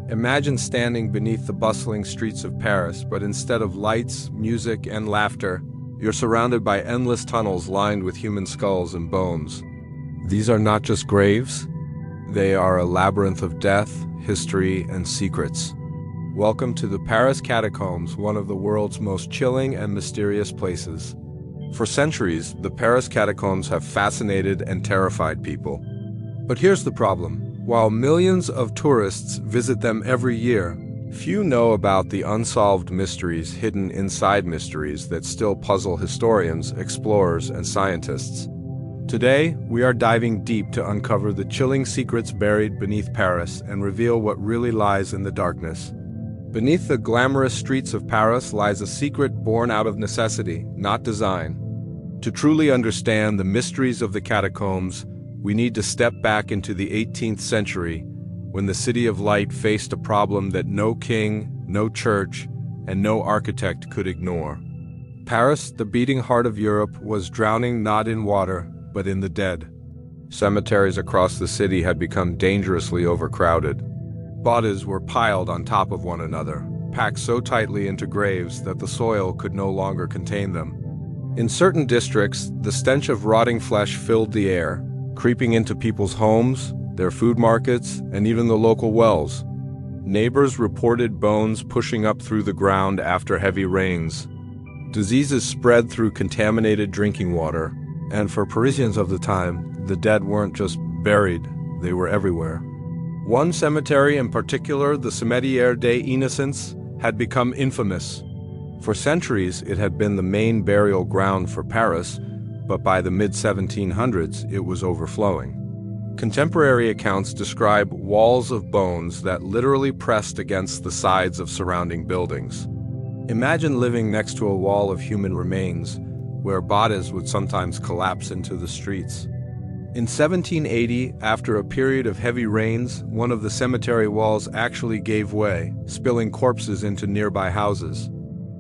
Imagine standing beneath the bustling streets of Paris, but instead of lights, music, and laughter, you're surrounded by endless tunnels lined with human skulls and bones. These are not just graves, they are a labyrinth of death, history, and secrets. Welcome to the Paris Catacombs, one of the world's most chilling and mysterious places. For centuries, the Paris Catacombs have fascinated and terrified people. But here's the problem. While millions of tourists visit them every year, few know about the unsolved mysteries hidden inside mysteries that still puzzle historians, explorers, and scientists. Today, we are diving deep to uncover the chilling secrets buried beneath Paris and reveal what really lies in the darkness. Beneath the glamorous streets of Paris lies a secret born out of necessity, not design. To truly understand the mysteries of the catacombs, we need to step back into the 18th century, when the City of Light faced a problem that no king, no church, and no architect could ignore. Paris, the beating heart of Europe, was drowning not in water, but in the dead. Cemeteries across the city had become dangerously overcrowded. Bodies were piled on top of one another, packed so tightly into graves that the soil could no longer contain them. In certain districts, the stench of rotting flesh filled the air, creeping into people's homes, their food markets, and even the local wells. Neighbors reported bones pushing up through the ground after heavy rains. Diseases spread through contaminated drinking water, and for Parisians of the time, the dead weren't just buried, they were everywhere. One cemetery in particular, the Cimetière des Innocents, had become infamous. For centuries, it had been the main burial ground for Paris, but by the mid-1700s, it was overflowing. Contemporary accounts describe walls of bones that literally pressed against the sides of surrounding buildings. Imagine living next to a wall of human remains, where bodies would sometimes collapse into the streets. In 1780, after a period of heavy rains, one of the cemetery walls actually gave way, spilling corpses into nearby houses.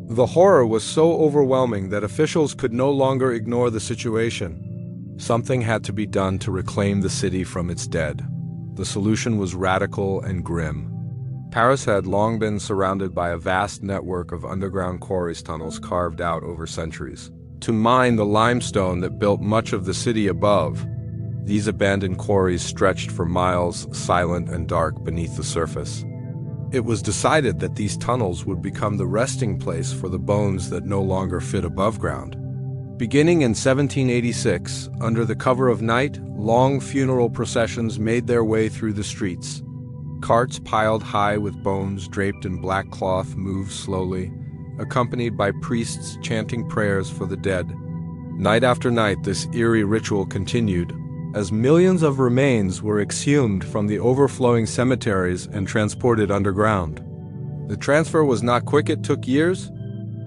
The horror was so overwhelming that officials could no longer ignore the situation. Something had to be done to reclaim the city from its dead. The solution was radical and grim. Paris had long been surrounded by a vast network of underground quarries tunnels carved out over centuries. To mine the limestone that built much of the city above, these abandoned quarries stretched for miles, silent and dark beneath the surface. It was decided that these tunnels would become the resting place for the bones that no longer fit above ground. Beginning in 1786, under the cover of night, long funeral processions made their way through the streets. Carts piled high with bones draped in black cloth moved slowly, accompanied by priests chanting prayers for the dead. Night after night, this eerie ritual continued, as millions of remains were exhumed from the overflowing cemeteries and transported underground. The transfer was not quick, it took years.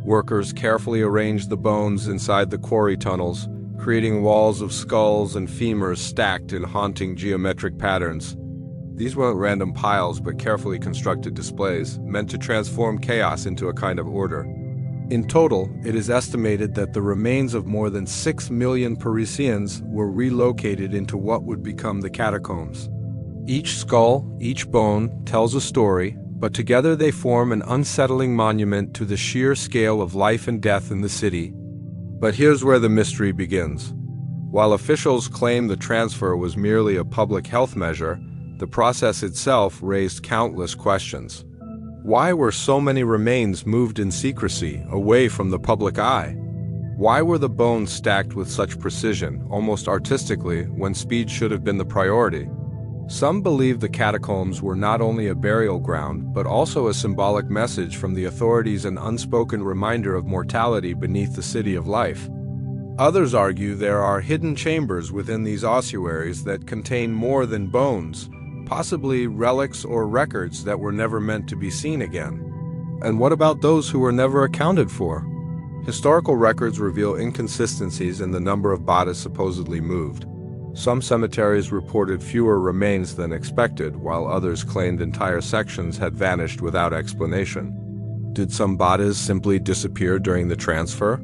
Workers carefully arranged the bones inside the quarry tunnels, creating walls of skulls and femurs stacked in haunting geometric patterns. These weren't random piles, but carefully constructed displays, meant to transform chaos into a kind of order. In total, it is estimated that the remains of more than 6 million Parisians were relocated into what would become the catacombs. Each skull, each bone, tells a story, but together they form an unsettling monument to the sheer scale of life and death in the city. But here's where the mystery begins. While officials claim the transfer was merely a public health measure, the process itself raised countless questions. Why were so many remains moved in secrecy, away from the public eye? Why were the bones stacked with such precision, almost artistically, when speed should have been the priority? Some believe the catacombs were not only a burial ground, but also a symbolic message from the authorities, an unspoken reminder of mortality beneath the city of life. Others argue there are hidden chambers within these ossuaries that contain more than bones, possibly relics or records that were never meant to be seen again. And what about those who were never accounted for? Historical records reveal inconsistencies in the number of bodies supposedly moved. Some cemeteries reported fewer remains than expected, while others claimed entire sections had vanished without explanation. Did some bodies simply disappear during the transfer?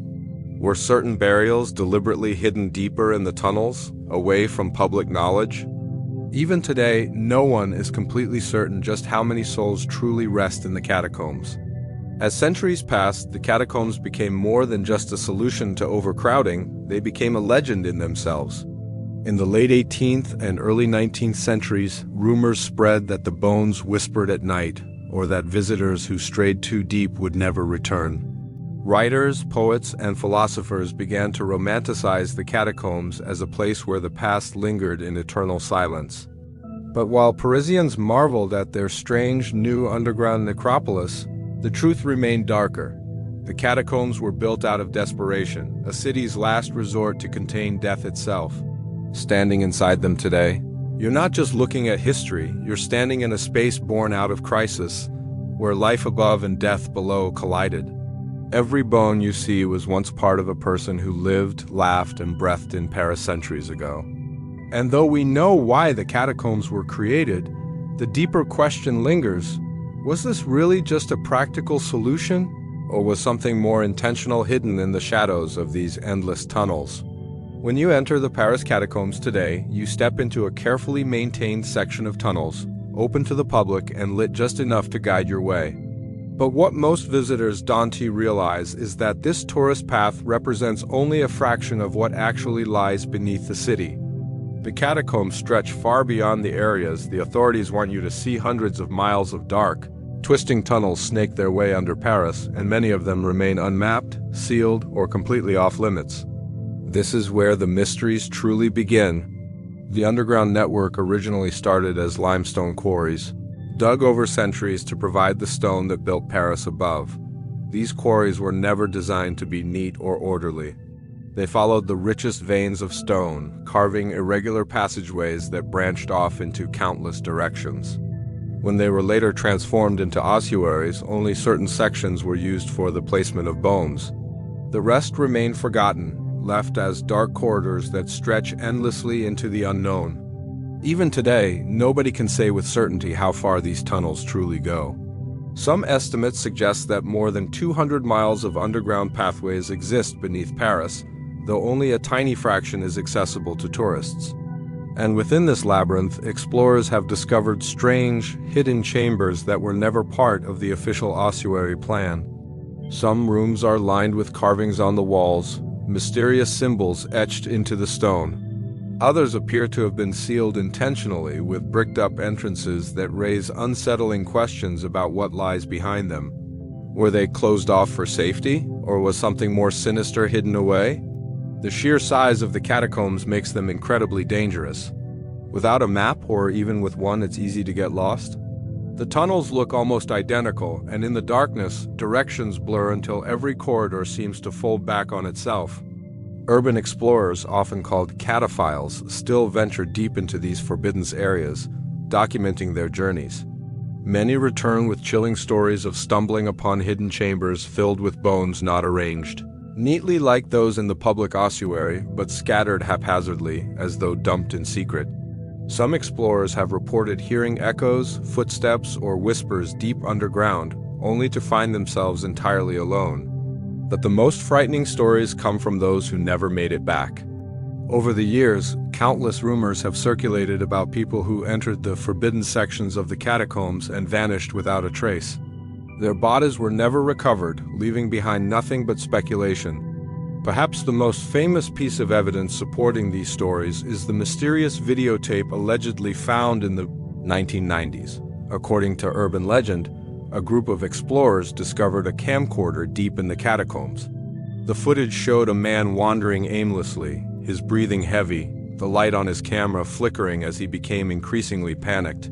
Were certain burials deliberately hidden deeper in the tunnels, away from public knowledge? Even today, no one is completely certain just how many souls truly rest in the catacombs. As centuries passed, the catacombs became more than just a solution to overcrowding, they became a legend in themselves. In the late 18th and early 19th centuries, rumors spread that the bones whispered at night, or that visitors who strayed too deep would never return. Writers, poets, and philosophers began to romanticize the catacombs as a place where the past lingered in eternal silence. But while Parisians marveled at their strange new underground necropolis, the truth remained darker. The catacombs were built out of desperation, a city's last resort to contain death itself. Standing inside them today, you're not just looking at history, you're standing in a space born out of crisis, where life above and death below collided. Every bone you see was once part of a person who lived, laughed, and breathed in Paris centuries ago. And though we know why the catacombs were created, the deeper question lingers: was this really just a practical solution, or was something more intentional hidden in the shadows of these endless tunnels? When you enter the Paris Catacombs today, you step into a carefully maintained section of tunnels, open to the public and lit just enough to guide your way. But what most visitors don't realize is that this tourist path represents only a fraction of what actually lies beneath the city. The catacombs stretch far beyond the areas the authorities want you to see. Hundreds of miles of dark, twisting tunnels snake their way under Paris, and many of them remain unmapped, sealed, or completely off-limits. This is where the mysteries truly begin. The underground network originally started as limestone quarries, dug over centuries to provide the stone that built Paris above. These quarries were never designed to be neat or orderly. They followed the richest veins of stone, carving irregular passageways that branched off into countless directions. When they were later transformed into ossuaries, only certain sections were used for the placement of bones. The rest remained forgotten, left as dark corridors that stretch endlessly into the unknown. Even today, nobody can say with certainty how far these tunnels truly go. Some estimates suggest that more than 200 miles of underground pathways exist beneath Paris, though only a tiny fraction is accessible to tourists. And within this labyrinth, explorers have discovered strange, hidden chambers that were never part of the official ossuary plan. Some rooms are lined with carvings on the walls, mysterious symbols etched into the stone. Others appear to have been sealed intentionally with bricked-up entrances that raise unsettling questions about what lies behind them. Were they closed off for safety, or was something more sinister hidden away? The sheer size of the catacombs makes them incredibly dangerous. Without a map, or even with one, it's easy to get lost. The tunnels look almost identical, and in the darkness, directions blur until every corridor seems to fold back on itself. Urban explorers, often called cataphiles, still venture deep into these forbidden areas, documenting their journeys. Many return with chilling stories of stumbling upon hidden chambers filled with bones not arranged, neatly like those in the public ossuary, but scattered haphazardly, as though dumped in secret. Some explorers have reported hearing echoes, footsteps, or whispers deep underground, only to find themselves entirely alone. But the most frightening stories come from those who never made it back. Over the years, countless rumors have circulated about people who entered the forbidden sections of the catacombs and vanished without a trace. Their bodies were never recovered, leaving behind nothing but speculation. Perhaps the most famous piece of evidence supporting these stories is the mysterious videotape allegedly found in the 1990s. According to urban legend, a group of explorers discovered a camcorder deep in the catacombs. The footage showed a man wandering aimlessly, his breathing heavy, the light on his camera flickering as he became increasingly panicked.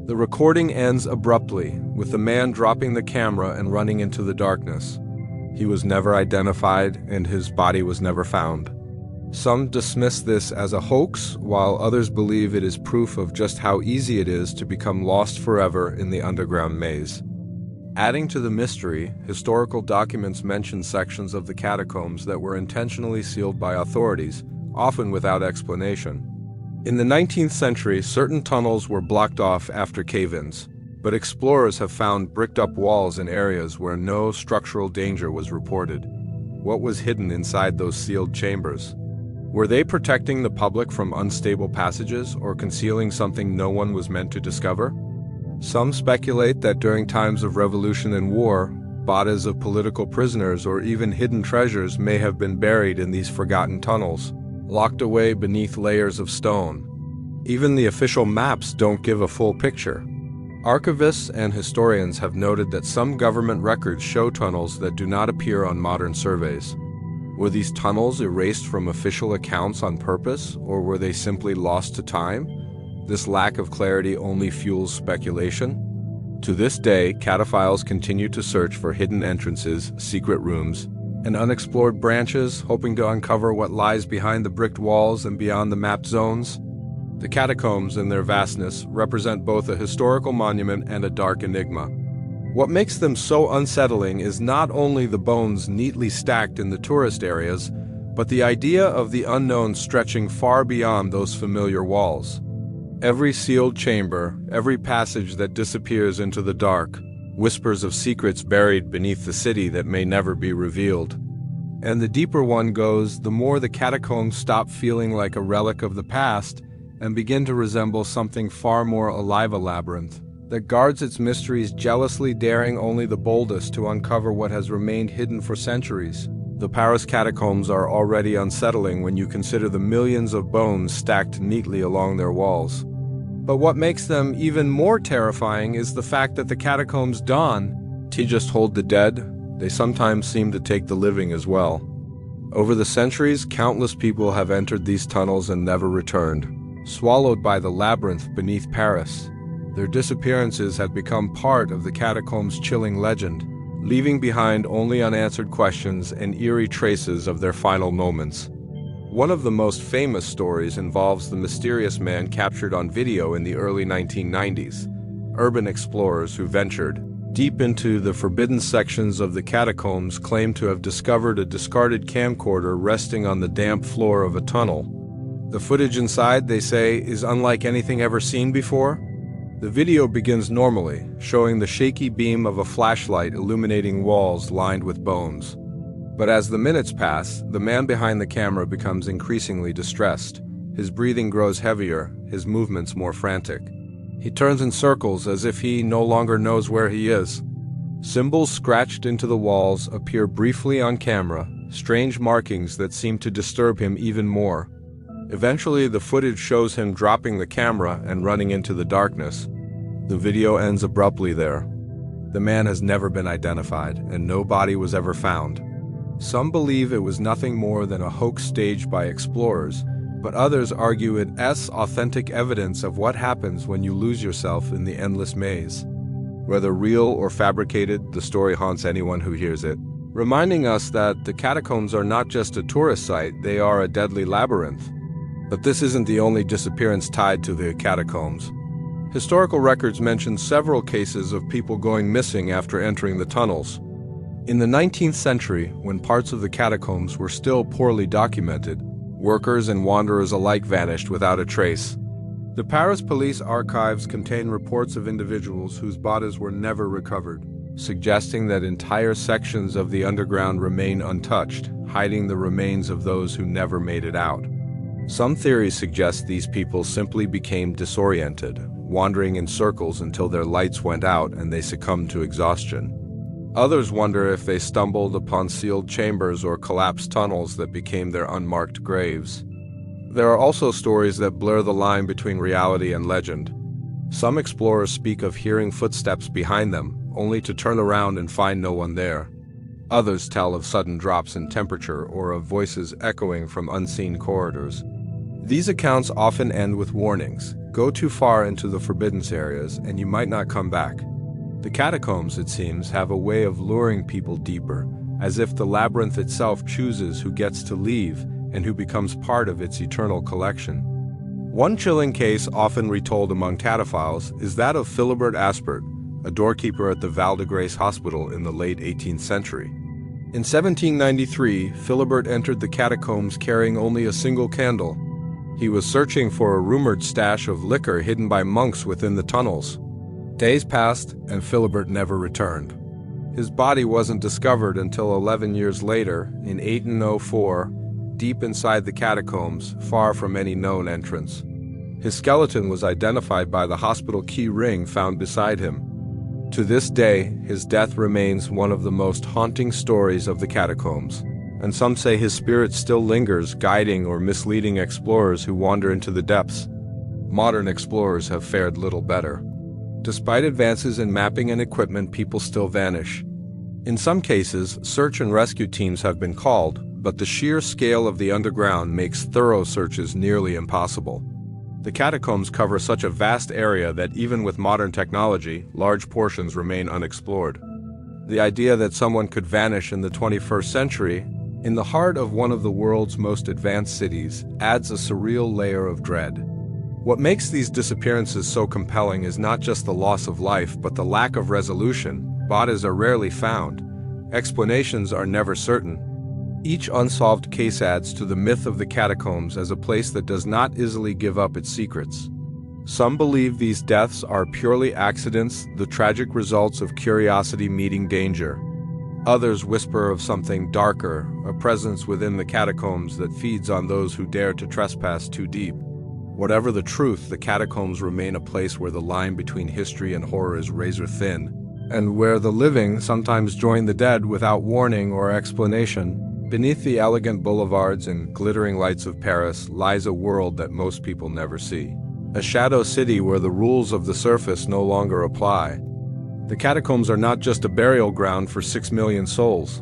The recording ends abruptly, with the man dropping the camera and running into the darkness. He was never identified, and his body was never found. Some dismiss this as a hoax, while others believe it is proof of just how easy it is to become lost forever in the underground maze. Adding to the mystery, historical documents mention sections of the catacombs that were intentionally sealed by authorities, often without explanation. In the 19th century, certain tunnels were blocked off after cave-ins, but explorers have found bricked-up walls in areas where no structural danger was reported. What was hidden inside those sealed chambers? Were they protecting the public from unstable passages or concealing something no one was meant to discover? Some speculate that during times of revolution and war, bodies of political prisoners or even hidden treasures may have been buried in these forgotten tunnels, locked away beneath layers of stone. Even the official maps don't give a full picture. Archivists and historians have noted that some government records show tunnels that do not appear on modern surveys. Were these tunnels erased from official accounts on purpose, or were they simply lost to time? This lack of clarity only fuels speculation. To this day, cataphiles continue to search for hidden entrances, secret rooms, and unexplored branches, hoping to uncover what lies behind the bricked walls and beyond the mapped zones. The catacombs, in their vastness, represent both a historical monument and a dark enigma. What makes them so unsettling is not only the bones neatly stacked in the tourist areas, but the idea of the unknown stretching far beyond those familiar walls. Every sealed chamber, every passage that disappears into the dark, whispers of secrets buried beneath the city that may never be revealed. And the deeper one goes, the more the catacombs stop feeling like a relic of the past and begin to resemble something far more alive, a labyrinth that guards its mysteries, jealously daring only the boldest to uncover what has remained hidden for centuries. The Paris Catacombs are already unsettling when you consider the millions of bones stacked neatly along their walls. But what makes them even more terrifying is the fact that the catacombs don't just hold the dead, they sometimes seem to take the living as well. Over the centuries, countless people have entered these tunnels and never returned. Swallowed by the labyrinth beneath Paris, their disappearances have become part of the catacombs' chilling legend, leaving behind only unanswered questions and eerie traces of their final moments. One of the most famous stories involves the mysterious man captured on video in the early 1990s. Urban explorers who ventured deep into the forbidden sections of the catacombs claim to have discovered a discarded camcorder resting on the damp floor of a tunnel. The footage inside, they say, is unlike anything ever seen before. The video begins normally, showing the shaky beam of a flashlight illuminating walls lined with bones. But as the minutes pass, the man behind the camera becomes increasingly distressed. His breathing grows heavier, his movements more frantic. He turns in circles as if he no longer knows where he is. Symbols scratched into the walls appear briefly on camera, strange markings that seem to disturb him even more. Eventually, the footage shows him dropping the camera and running into the darkness. The video ends abruptly there. The man has never been identified, and no body was ever found. Some believe it was nothing more than a hoax staged by explorers, but others argue it as authentic evidence of what happens when you lose yourself in the endless maze. Whether real or fabricated, the story haunts anyone who hears it, reminding us that the catacombs are not just a tourist site, they are a deadly labyrinth. But this isn't the only disappearance tied to the catacombs. Historical records mention several cases of people going missing after entering the tunnels. In the 19th century, when parts of the catacombs were still poorly documented, workers and wanderers alike vanished without a trace. The Paris police archives contain reports of individuals whose bodies were never recovered, suggesting that entire sections of the underground remain untouched, hiding the remains of those who never made it out. Some theories suggest these people simply became disoriented, wandering in circles until their lights went out and they succumbed to exhaustion. Others wonder if they stumbled upon sealed chambers or collapsed tunnels that became their unmarked graves. There are also stories that blur the line between reality and legend. Some explorers speak of hearing footsteps behind them, only to turn around and find no one there. Others tell of sudden drops in temperature or of voices echoing from unseen corridors. These accounts often end with warnings. Go too far into the forbidden areas and you might not come back. The catacombs, it seems, have a way of luring people deeper, as if the labyrinth itself chooses who gets to leave and who becomes part of its eternal collection. One chilling case often retold among cataphiles is that of Philibert Aspert, a doorkeeper at the Val de Grace Hospital in the late 18th century. In 1793, Philibert entered the catacombs carrying only a single candle. He was searching for a rumored stash of liquor hidden by monks within the tunnels. Days passed, and Philibert never returned. His body wasn't discovered until 11 years later, in 1804, deep inside the catacombs, far from any known entrance. His skeleton was identified by the hospital key ring found beside him. To this day, his death remains one of the most haunting stories of the catacombs, and some say his spirit still lingers, guiding or misleading explorers who wander into the depths. Modern explorers have fared little better. Despite advances in mapping and equipment, people still vanish. In some cases, search and rescue teams have been called, but the sheer scale of the underground makes thorough searches nearly impossible. The catacombs cover such a vast area that even with modern technology, large portions remain unexplored. The idea that someone could vanish in the 21st century, in the heart of one of the world's most advanced cities, adds a surreal layer of dread. What makes these disappearances so compelling is not just the loss of life, but the lack of resolution. Bodies are rarely found. Explanations are never certain. Each unsolved case adds to the myth of the catacombs as a place that does not easily give up its secrets. Some believe these deaths are purely accidents, the tragic results of curiosity meeting danger. Others whisper of something darker, a presence within the catacombs that feeds on those who dare to trespass too deep. Whatever the truth, the catacombs remain a place where the line between history and horror is razor thin, and where the living sometimes join the dead without warning or explanation. Beneath the elegant boulevards and glittering lights of Paris lies a world that most people never see. A shadow city where the rules of the surface no longer apply. The catacombs are not just a burial ground for 6 million souls.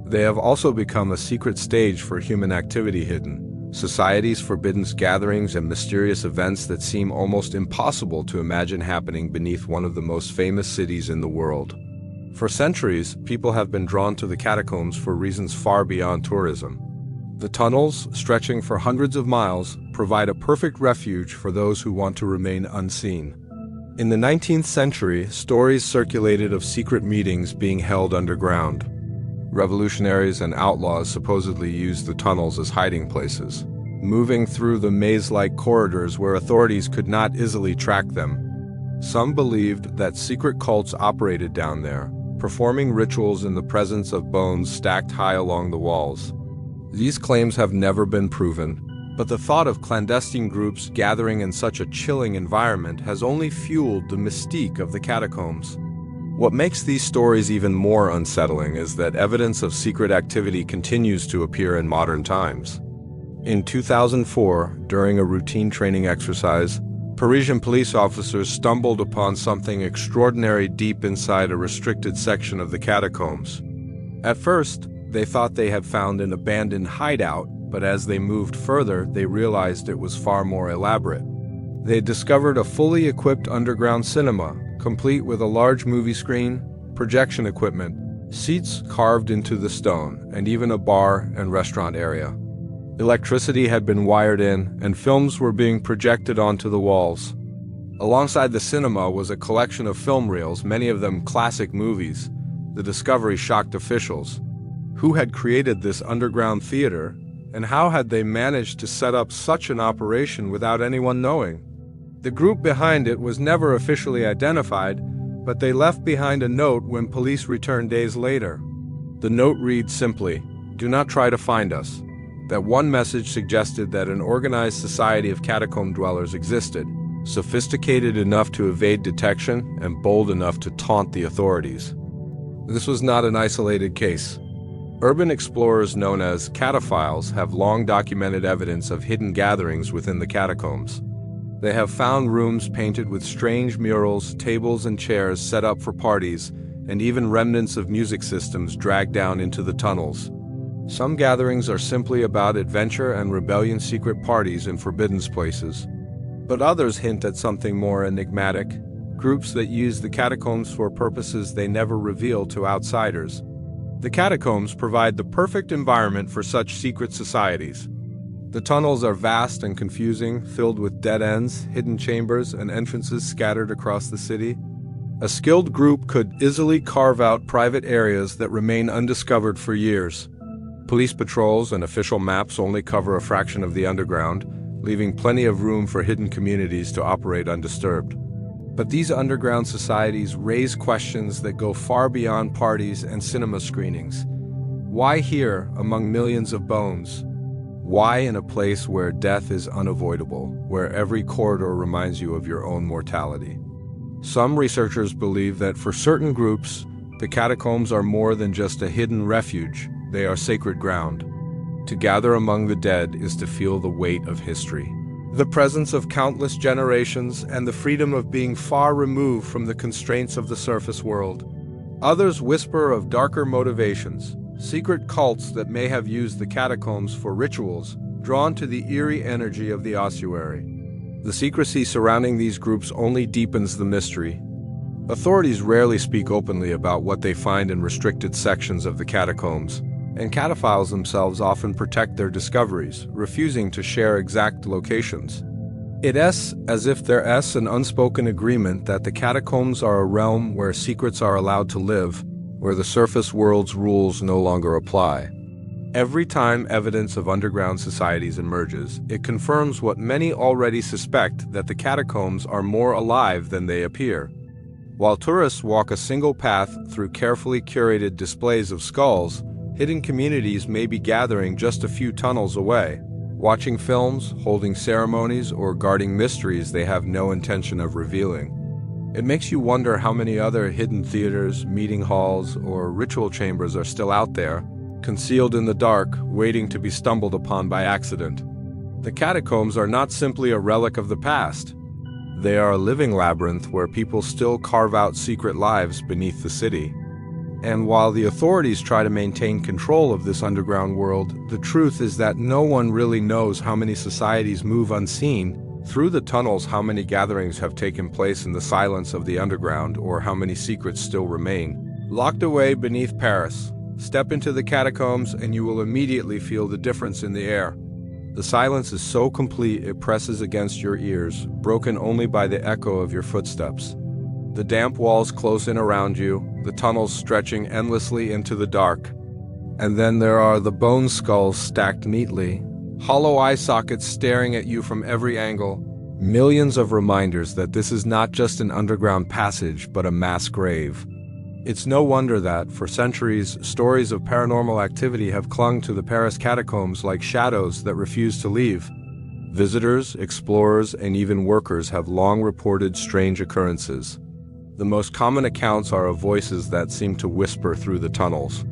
They have also become a secret stage for human activity hidden. Societies, forbidden gatherings, and mysterious events that seem almost impossible to imagine happening beneath one of the most famous cities in the world. For centuries, people have been drawn to the catacombs for reasons far beyond tourism. The tunnels, stretching for hundreds of miles, provide a perfect refuge for those who want to remain unseen. In the 19th century, stories circulated of secret meetings being held underground. Revolutionaries and outlaws supposedly used the tunnels as hiding places, moving through the maze-like corridors where authorities could not easily track them. Some believed that secret cults operated down there, performing rituals in the presence of bones stacked high along the walls. These claims have never been proven, but the thought of clandestine groups gathering in such a chilling environment has only fueled the mystique of the catacombs. What makes these stories even more unsettling is that evidence of secret activity continues to appear in modern times. In 2004, during a routine training exercise, Parisian police officers stumbled upon something extraordinary deep inside a restricted section of the catacombs. At first, they thought they had found an abandoned hideout, but as they moved further, they realized it was far more elaborate. They discovered a fully equipped underground cinema, complete with a large movie screen, projection equipment, seats carved into the stone, and even a bar and restaurant area. Electricity had been wired in, and films were being projected onto the walls. Alongside the cinema was a collection of film reels, many of them classic movies. The discovery shocked officials. Who had created this underground theater, and how had they managed to set up such an operation without anyone knowing? The group behind it was never officially identified, but they left behind a note when police returned days later. The note read simply, "Do not try to find us." That one message suggested that an organized society of catacomb dwellers existed, sophisticated enough to evade detection and bold enough to taunt the authorities. This was not an isolated case. Urban explorers known as cataphiles have long documented evidence of hidden gatherings within the catacombs. They have found rooms painted with strange murals, tables and chairs set up for parties, and even remnants of music systems dragged down into the tunnels. Some gatherings are simply about adventure and rebellion, secret parties in forbidden places. But others hint at something more enigmatic, groups that use the catacombs for purposes they never reveal to outsiders. The catacombs provide the perfect environment for such secret societies. The tunnels are vast and confusing, filled with dead ends, hidden chambers, and entrances scattered across the city. A skilled group could easily carve out private areas that remain undiscovered for years. Police patrols and official maps only cover a fraction of the underground, leaving plenty of room for hidden communities to operate undisturbed. But these underground societies raise questions that go far beyond parties and cinema screenings. Why here, among millions of bones? Why in a place where death is unavoidable, where every corridor reminds you of your own mortality? Some researchers believe that for certain groups, the catacombs are more than just a hidden refuge, they are sacred ground. To gather among the dead is to feel the weight of history, the presence of countless generations, and the freedom of being far removed from the constraints of the surface world. Others whisper of darker motivations, secret cults that may have used the catacombs for rituals, drawn to the eerie energy of the ossuary. The secrecy surrounding these groups only deepens the mystery. Authorities rarely speak openly about what they find in restricted sections of the catacombs, and cataphiles themselves often protect their discoveries, refusing to share exact locations. It's as if there's an unspoken agreement that the catacombs are a realm where secrets are allowed to live, where the surface world's rules no longer apply. Every time evidence of underground societies emerges, it confirms what many already suspect, that the catacombs are more alive than they appear. While tourists walk a single path through carefully curated displays of skulls, hidden communities may be gathering just a few tunnels away, watching films, holding ceremonies, or guarding mysteries they have no intention of revealing. It makes you wonder how many other hidden theaters, meeting halls, or ritual chambers are still out there, concealed in the dark, waiting to be stumbled upon by accident. The catacombs are not simply a relic of the past. They are a living labyrinth where people still carve out secret lives beneath the city. And while the authorities try to maintain control of this underground world, the truth is that no one really knows how many societies move unseen through the tunnels, how many gatherings have taken place in the silence of the underground, or how many secrets still remain locked away beneath Paris. Step into the catacombs and you will immediately feel the difference in the air. The silence is so complete it presses against your ears, broken only by the echo of your footsteps. The damp walls close in around you, the tunnels stretching endlessly into the dark. And then there are the bone skulls stacked neatly, hollow eye sockets staring at you from every angle, millions of reminders that this is not just an underground passage but a mass grave. It's no wonder that, for centuries, stories of paranormal activity have clung to the Paris catacombs like shadows that refuse to leave. Visitors, explorers, and even workers have long reported strange occurrences. The most common accounts are of voices that seem to whisper through the tunnels.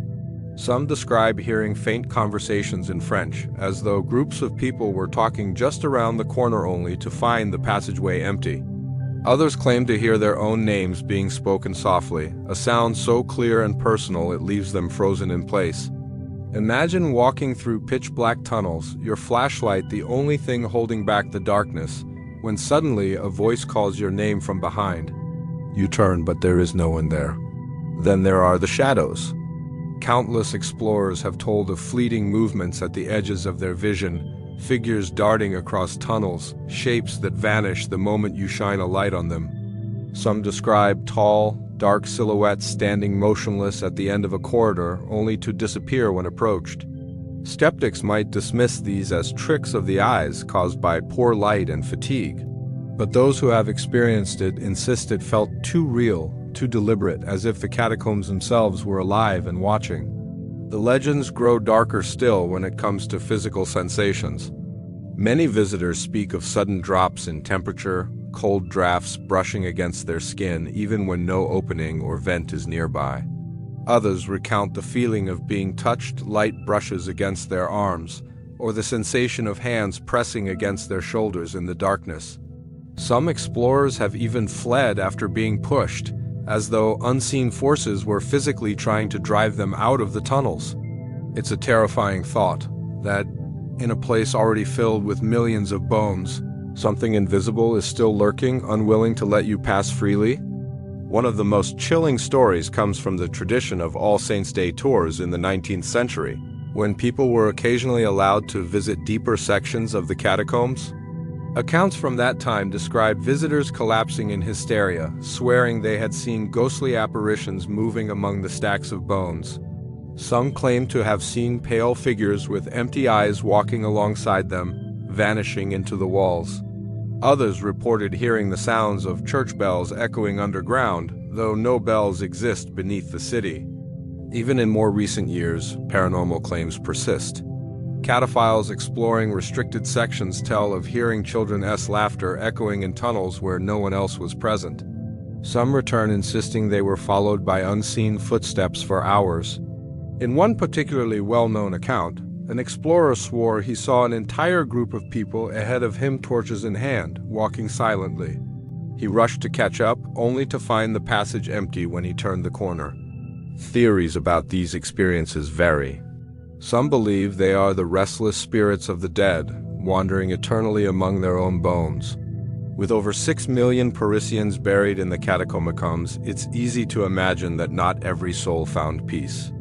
Some describe hearing faint conversations in French, as though groups of people were talking just around the corner only to find the passageway empty. Others claim to hear their own names being spoken softly, a sound so clear and personal it leaves them frozen in place. Imagine walking through pitch-black tunnels, your flashlight the only thing holding back the darkness, when suddenly a voice calls your name from behind. You turn, but there is no one there. Then there are the shadows. Countless explorers have told of fleeting movements at the edges of their vision, figures darting across tunnels, shapes that vanish the moment you shine a light on them. Some describe tall, dark silhouettes standing motionless at the end of a corridor, only to disappear when approached. Skeptics might dismiss these as tricks of the eyes caused by poor light and fatigue. But those who have experienced it insist it felt too real, too deliberate, as if the catacombs themselves were alive and watching. The legends grow darker still when it comes to physical sensations. Many visitors speak of sudden drops in temperature, cold drafts brushing against their skin even when no opening or vent is nearby. Others recount the feeling of being touched, light brushes against their arms, or the sensation of hands pressing against their shoulders in the darkness. Some explorers have even fled after being pushed, as though unseen forces were physically trying to drive them out of the tunnels. It's a terrifying thought, that in a place already filled with millions of bones, something invisible is still lurking, unwilling to let you pass freely. One of the most chilling stories comes from the tradition of All Saints' Day tours in the 19th century, when people were occasionally allowed to visit deeper sections of the catacombs. Accounts from that time describe visitors collapsing in hysteria, swearing they had seen ghostly apparitions moving among the stacks of bones. Some claim to have seen pale figures with empty eyes walking alongside them, vanishing into the walls. Others reported hearing the sounds of church bells echoing underground, though no bells exist beneath the city. Even in more recent years, paranormal claims persist. Cataphiles exploring restricted sections tell of hearing children's laughter echoing in tunnels where no one else was present. Some return insisting they were followed by unseen footsteps for hours. In one particularly well-known account, an explorer swore he saw an entire group of people ahead of him, torches in hand, walking silently. He rushed to catch up, only to find the passage empty when he turned the corner. Theories about these experiences vary. Some believe they are the restless spirits of the dead, wandering eternally among their own bones. With over 6 million Parisians buried in the catacombs, it's easy to imagine that not every soul found peace.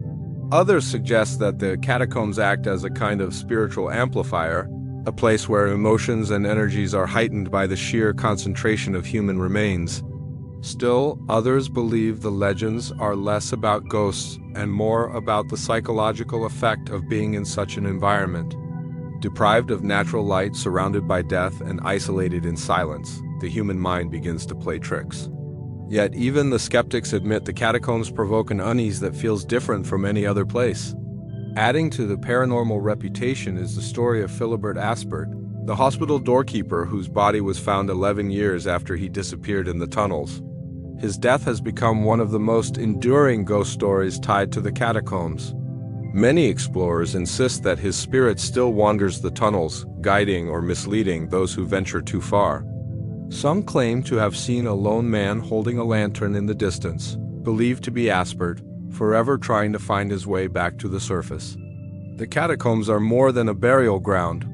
Others suggest that the catacombs act as a kind of spiritual amplifier, a place where emotions and energies are heightened by the sheer concentration of human remains. Still, others believe the legends are less about ghosts and more about the psychological effect of being in such an environment. Deprived of natural light, surrounded by death, and isolated in silence, the human mind begins to play tricks. Yet even the skeptics admit the catacombs provoke an unease that feels different from any other place. Adding to the paranormal reputation is the story of Philibert Aspert, the hospital doorkeeper whose body was found 11 years after he disappeared in the tunnels. His death has become one of the most enduring ghost stories tied to the catacombs. Many explorers insist that his spirit still wanders the tunnels, guiding or misleading those who venture too far. Some claim to have seen a lone man holding a lantern in the distance, believed to be Aspert, forever trying to find his way back to the surface. The catacombs are more than a burial ground.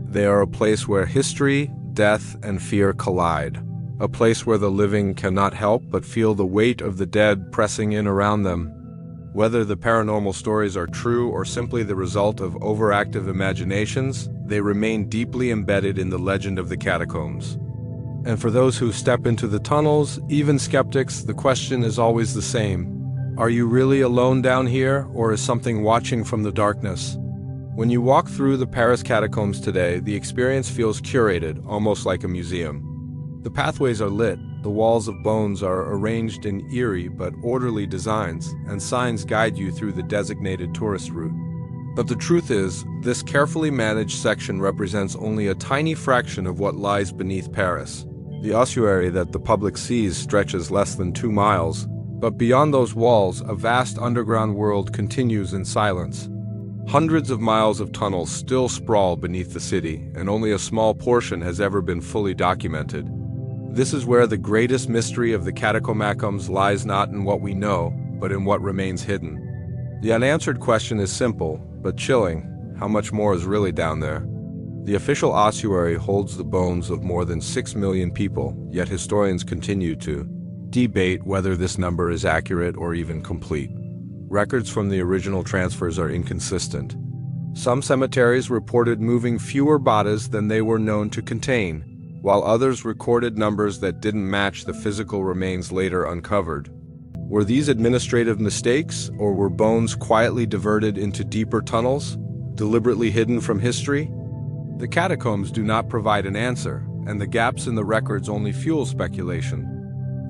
They are a place where history, death, and fear collide. A place where the living cannot help but feel the weight of the dead pressing in around them. Whether the paranormal stories are true or simply the result of overactive imaginations, they remain deeply embedded in the legend of the catacombs. And for those who step into the tunnels, even skeptics, the question is always the same. Are you really alone down here, or is something watching from the darkness? When you walk through the Paris Catacombs today, the experience feels curated, almost like a museum. The pathways are lit, the walls of bones are arranged in eerie but orderly designs, and signs guide you through the designated tourist route. But the truth is, this carefully managed section represents only a tiny fraction of what lies beneath Paris. The ossuary that the public sees stretches less than 2 miles, but beyond those walls, a vast underground world continues in silence. Hundreds of miles of tunnels still sprawl beneath the city, and only a small portion has ever been fully documented. This is where the greatest mystery of the catacombs lies, not in what we know, but in what remains hidden. The unanswered question is simple, but chilling. How much more is really down there? The official ossuary holds the bones of more than 6 million people, yet historians continue to debate whether this number is accurate or even complete. Records from the original transfers are inconsistent. Some cemeteries reported moving fewer bodies than they were known to contain, while others recorded numbers that didn't match the physical remains later uncovered. Were these administrative mistakes, or were bones quietly diverted into deeper tunnels, deliberately hidden from history? The catacombs do not provide an answer, and the gaps in the records only fuel speculation.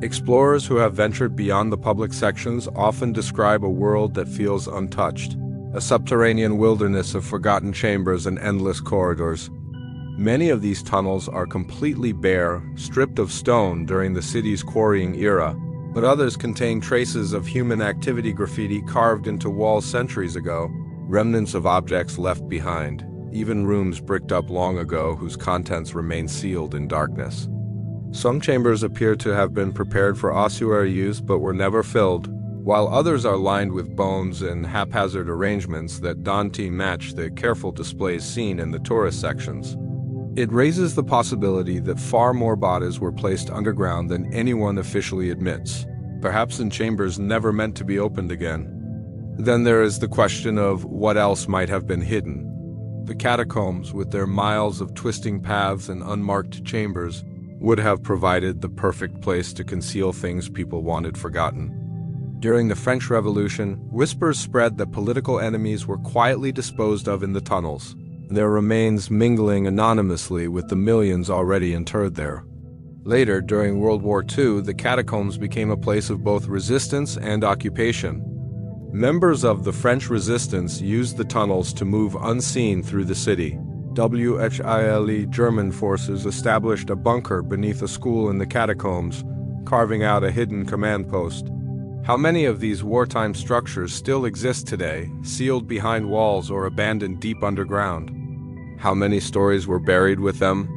Explorers who have ventured beyond the public sections often describe a world that feels untouched, a subterranean wilderness of forgotten chambers and endless corridors. Many of these tunnels are completely bare, stripped of stone during the city's quarrying era, but others contain traces of human activity, graffiti carved into walls centuries ago, remnants of objects left behind, even rooms bricked up long ago whose contents remain sealed in darkness. Some chambers appear to have been prepared for ossuary use but were never filled, while others are lined with bones and haphazard arrangements that don't match the careful displays seen in the tourist sections. It raises the possibility that far more bodies were placed underground than anyone officially admits, perhaps in chambers never meant to be opened again. Then there is the question of what else might have been hidden. The catacombs, with their miles of twisting paths and unmarked chambers, would have provided the perfect place to conceal things people wanted forgotten. During the French Revolution, whispers spread that political enemies were quietly disposed of in the tunnels, their remains mingling anonymously with the millions already interred there. Later, during World War II, the catacombs became a place of both resistance and occupation. Members of the French resistance used the tunnels to move unseen through the city. WHILE German forces established a bunker beneath a school in the catacombs, carving out a hidden command post. How many of these wartime structures still exist today, sealed behind walls or abandoned deep underground? How many stories were buried with them?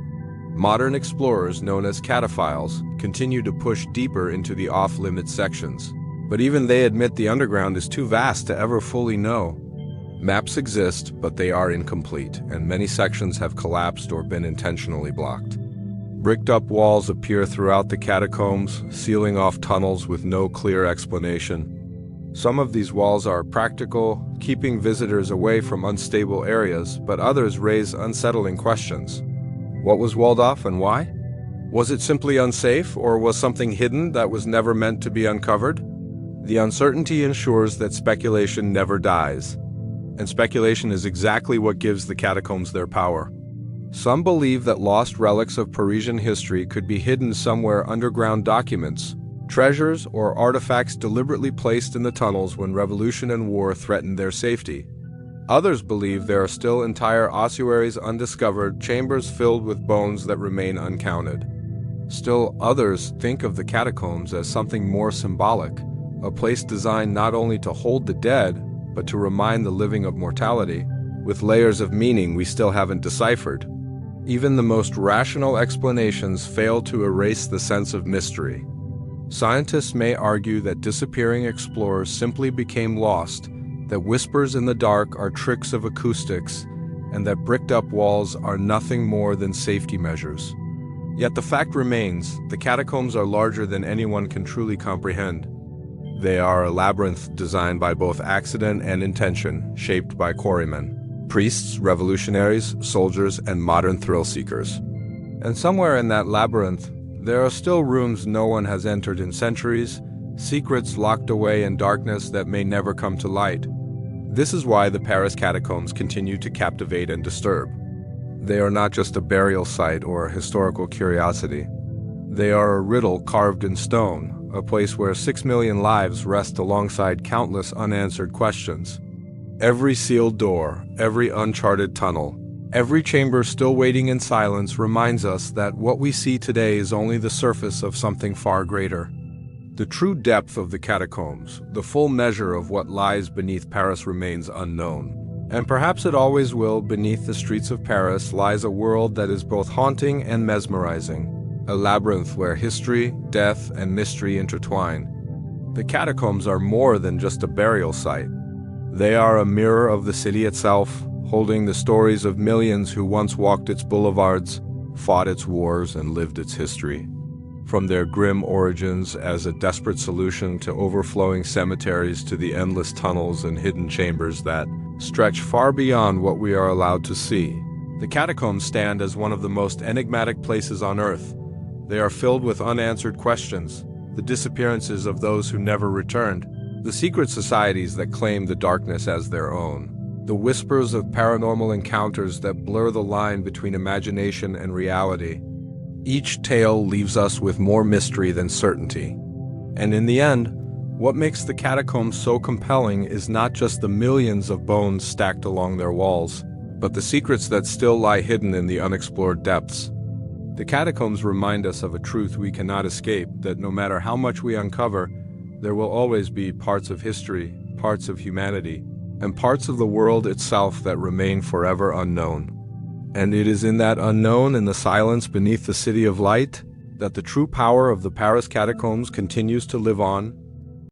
Modern explorers, known as cataphiles, continue to push deeper into the off-limits sections. But even they admit the underground is too vast to ever fully know. Maps exist, but they are incomplete, and many sections have collapsed or been intentionally blocked. Bricked-up walls appear throughout the catacombs, sealing off tunnels with no clear explanation. Some of these walls are practical, keeping visitors away from unstable areas, but others raise unsettling questions. What was walled off and why? Was it simply unsafe, or was something hidden that was never meant to be uncovered? The uncertainty ensures that speculation never dies. And speculation is exactly what gives the catacombs their power. Some believe that lost relics of Parisian history could be hidden somewhere underground: documents, treasures, or artifacts deliberately placed in the tunnels when revolution and war threatened their safety. Others believe there are still entire ossuaries undiscovered, chambers filled with bones that remain uncounted. Still others think of the catacombs as something more symbolic, a place designed not only to hold the dead, but to remind the living of mortality, with layers of meaning we still haven't deciphered. Even the most rational explanations fail to erase the sense of mystery. Scientists may argue that disappearing explorers simply became lost, that whispers in the dark are tricks of acoustics, and that bricked-up walls are nothing more than safety measures. Yet the fact remains, the catacombs are larger than anyone can truly comprehend. They are a labyrinth designed by both accident and intention, shaped by quarrymen, priests, revolutionaries, soldiers, and modern thrill-seekers. And somewhere in that labyrinth, there are still rooms no one has entered in centuries, secrets locked away in darkness that may never come to light. This is why the Paris Catacombs continue to captivate and disturb. They are not just a burial site or a historical curiosity. They are a riddle carved in stone, a place where 6 million lives rest alongside countless unanswered questions. Every sealed door, every uncharted tunnel, every chamber still waiting in silence reminds us that what we see today is only the surface of something far greater. The true depth of the catacombs, the full measure of what lies beneath Paris, remains unknown. And perhaps it always will. Beneath the streets of Paris lies a world that is both haunting and mesmerizing. A labyrinth where history, death, and mystery intertwine. The catacombs are more than just a burial site. They are a mirror of the city itself, holding the stories of millions who once walked its boulevards, fought its wars, and lived its history. From their grim origins as a desperate solution to overflowing cemeteries to the endless tunnels and hidden chambers that stretch far beyond what we are allowed to see. The catacombs stand as one of the most enigmatic places on Earth. They are filled with unanswered questions, the disappearances of those who never returned, the secret societies that claim the darkness as their own, the whispers of paranormal encounters that blur the line between imagination and reality. Each tale leaves us with more mystery than certainty. And in the end, what makes the catacombs so compelling is not just the millions of bones stacked along their walls, but the secrets that still lie hidden in the unexplored depths. The catacombs remind us of a truth we cannot escape, that no matter how much we uncover, there will always be parts of history, parts of humanity, and parts of the world itself that remain forever unknown. And it is in that unknown, in the silence beneath the city of light, that the true power of the Paris Catacombs continues to live on,